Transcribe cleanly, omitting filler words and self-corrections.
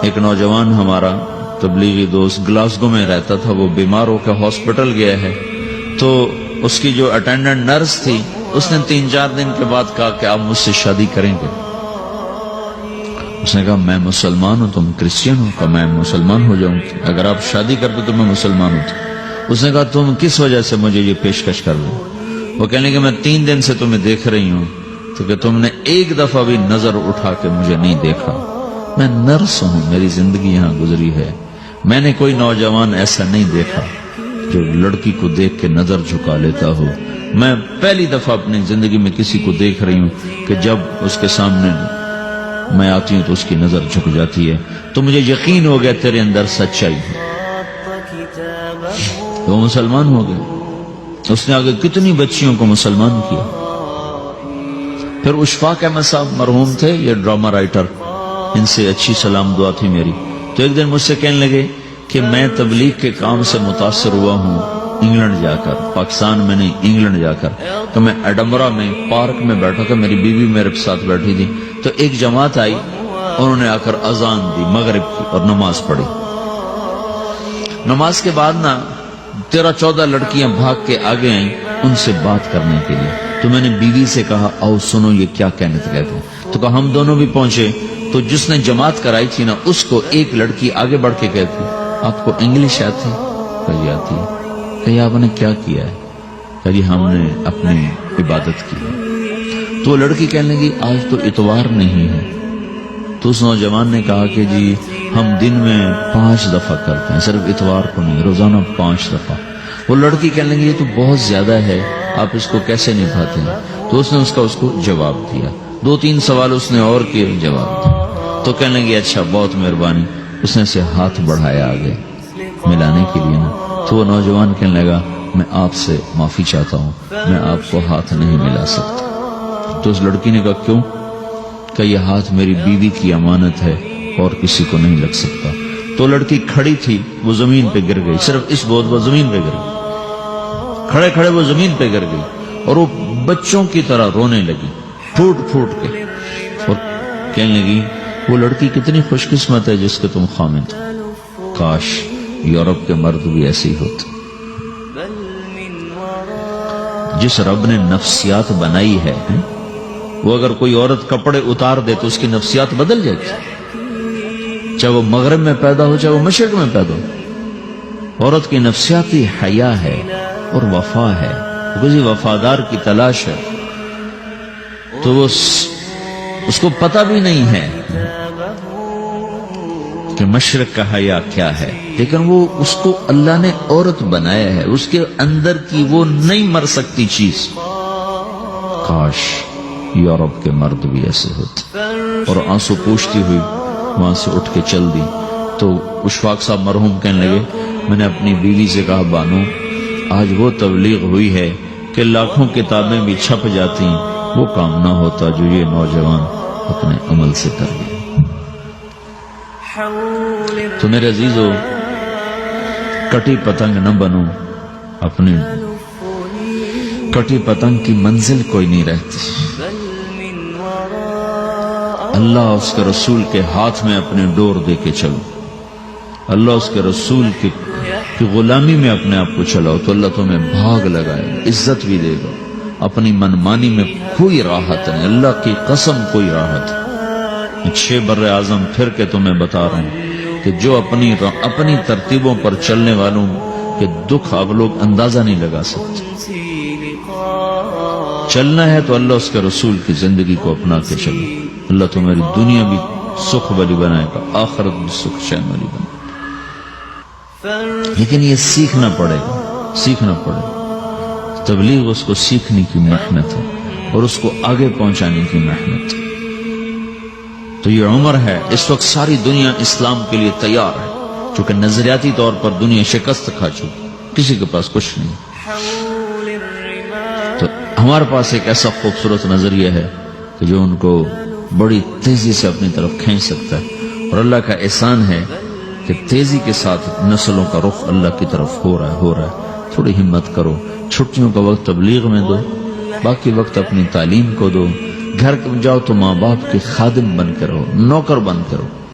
ایک نوجوان ہمارا تبلیغی دوست گلاسگو میں رہتا تھا، وہ بیمار ہو کے ہاسپٹل گیا ہے، تو اس کی جو اٹینڈنٹ نرس تھی اس نے 3-4 دن کے بعد کہا کہ آپ مجھ سے شادی کریں گے؟ اس نے کہا میں مسلمان ہوں، تم کرسچن ہو؟ کہا میں مسلمان ہو جاؤں، اگر آپ شادی کرتے تو میں مسلمان ہوں۔ اس نے کہا تم کس وجہ سے مجھے یہ پیشکش کر رہے ہو؟ وہ کہنے کہ میں 3 دن سے تمہیں دیکھ رہی ہوں تو کہ تم نے ایک دفعہ بھی نظر اٹھا کے مجھے نہیں دیکھا، میں نرس ہوں، میری زندگی یہاں گزری ہے، میں نے کوئی نوجوان ایسا نہیں دیکھا جو لڑکی کو دیکھ کے نظر جھکا لیتا ہو، میں پہلی دفعہ اپنی زندگی میں کسی کو دیکھ رہی ہوں کہ جب اس کے سامنے میں آتی ہوں تو اس کی نظر جھک جاتی ہے، تو مجھے یقین ہو گیا تیرے اندر سچائی ہے۔ وہ مسلمان ہو گئے، اس نے آگے کتنی بچیوں کو مسلمان کیا۔ پھر اشفاق احمد صاحب مرحوم تھے، یہ ڈرامہ رائٹر، ان سے اچھی سلام دعا تھی میری، تو ایک دن مجھ سے کہنے لگے کہ میں تبلیغ کے کام سے متاثر ہوا ہوں انگلینڈ جا کر، پاکستان میں نہیں انگلینڈ جا کر، تو میں ایڈنبرا میں پارک میں بیٹھا تھا، میری بیوی میرے ساتھ بیٹھی تھی، تو ایک جماعت آئی، انہوں نے آ کر اذان دی مغرب کی اور نماز پڑھی۔ نماز کے بعد 13-14 لڑکیاں بھاگ کے آگے آئیں ان سے بات کرنے کے لیے، تو میں نے بیوی سے کہا آؤ سنو یہ کیا کہنے کہتے ہیں، تو کہا ہم دونوں بھی پہنچے، تو جس نے جماعت کرائی تھی اس کو ایک لڑکی آگے بڑھ کے کہتی آپ کو انگلش آتی؟ کہی آتی ہے۔ کہی آپ نے کیا کیا ہے؟ کہی ہم نے اپنی عبادت کی ہے۔ تو وہ لڑکی کہنے لگی آج تو اتوار نہیں ہے، تو اس نوجوان نے کہا کہ جی ہم دن میں 5 دفعہ کرتے ہیں، صرف اتوار کو نہیں، روزانہ 5 دفعہ۔ وہ لڑکی کہنے لگی یہ تو بہت زیادہ ہے، آپ اس کو کیسے نبھاتے ہیں؟ تو اس نے اس کو جواب دیا، 2-3 سوال اس نے اور کیے، جواب دیا، تو کہنے لگی اچھا بہت مہربانی، اس نے سے ہاتھ بڑھایا آگے ملانے کے لیے تو وہ نوجوان کہنے لگا میں آپ سے معافی چاہتا ہوں، میں آپ کو ہاتھ نہیں ملا سکتا۔ تو اس لڑکی نے کہا کیوں؟ کہ یہ ہاتھ میری بیوی کی امانت ہے اور کسی کو نہیں لگ سکتا۔ تو لڑکی کھڑی تھی، وہ زمین پہ گر گئی، صرف اس بہت وہ زمین پہ گر گئی، کھڑے کھڑے وہ زمین پہ گر گئی، اور وہ بچوں کی طرح رونے لگی پھوٹ پھوٹ کے، اور کہنے لگی وہ لڑکی کتنی خوش قسمت ہے جس کے تم خامد ہو، کاش یورپ کے مرد بھی ایسے ہی ہوتے۔ جس رب نے نفسیات بنائی ہے، وہ اگر کوئی عورت کپڑے اتار دے تو اس کی نفسیات بدل جاتی، چاہے وہ مغرب میں پیدا ہو چاہے وہ مشرق میں پیدا ہو۔ عورت کی نفسیاتی حیا ہے اور وفا ہے، کسی وفادار کی تلاش ہے، تو وہ اس کو پتہ بھی نہیں ہے کہ مشرق کا حیا کیا ہے، لیکن وہ اس کو اللہ نے عورت بنایا ہے، اس کے اندر کی وہ نہیں مر سکتی چیز۔ کاش یورپ کے مرد بھی ایسے ہوتے۔ اور آنسو پوچھتی ہوئی وہاں سے اٹھ کے چل دی۔ تو اشفاق صاحب مرحوم کہنے لگے میں نے اپنی بیوی سے کہا بانو آج وہ تبلیغ ہوئی ہے کہ لاکھوں کتابیں بھی چھپ جاتی، وہ کام نہ ہوتا جو یہ نوجوان اپنے عمل سے کر گئے۔ تو میرے عزیزو کٹی پتنگ نہ بنو، اپنی کٹی پتنگ کی منزل کوئی نہیں رہتی۔ اللہ اس کے رسول کے ہاتھ میں اپنے ڈور دے کے چلو، اللہ اس کے رسول کی غلامی میں اپنے آپ کو چلاؤ تو اللہ تمہیں بھاگ لگائے، عزت بھی دے گا۔ اپنی منمانی میں کوئی راحت نہیں، اللہ کی قسم کوئی راحت نہیں۔ 6 بر اعظم پھر کے تمہیں بتا رہا ہوں کہ جو اپنی ترتیبوں پر چلنے والوں کے دکھ آپ لوگ اندازہ نہیں لگا سکتے۔ چلنا ہے تو اللہ اس کے رسول کی زندگی کو اپنا کے چلو، اللہ تمہاری دنیا بھی سکھ والی بنائے گا، آخرت بھی سکھ چین والی بنائے گا۔ لیکن یہ سیکھنا پڑے گا، سیکھنا پڑے گا۔ تبلیغ اس کو سیکھنے کی محنت ہے اور اس کو آگے پہنچانے کی محنت ہے۔ تو یہ عمر ہے، اس وقت ساری دنیا اسلام کے لیے تیار ہے، چونکہ نظریاتی طور پر دنیا شکست کھا چکی، کسی کے پاس کچھ نہیں۔ تو ہمارے پاس ایک ایسا خوبصورت نظریہ ہے کہ جو ان کو بڑی تیزی سے اپنی طرف کھینچ سکتا ہے، اور اللہ کا احسان ہے کہ تیزی کے ساتھ نسلوں کا رخ اللہ کی طرف ہو رہا ہے۔ تھوڑی ہمت کرو، چھٹیوں کا وقت تبلیغ میں دو، باقی وقت اپنی تعلیم کو دو، گھر جاؤ تو ماں باپ کے خادم بن کے رہو، نوکر بن کے رہو۔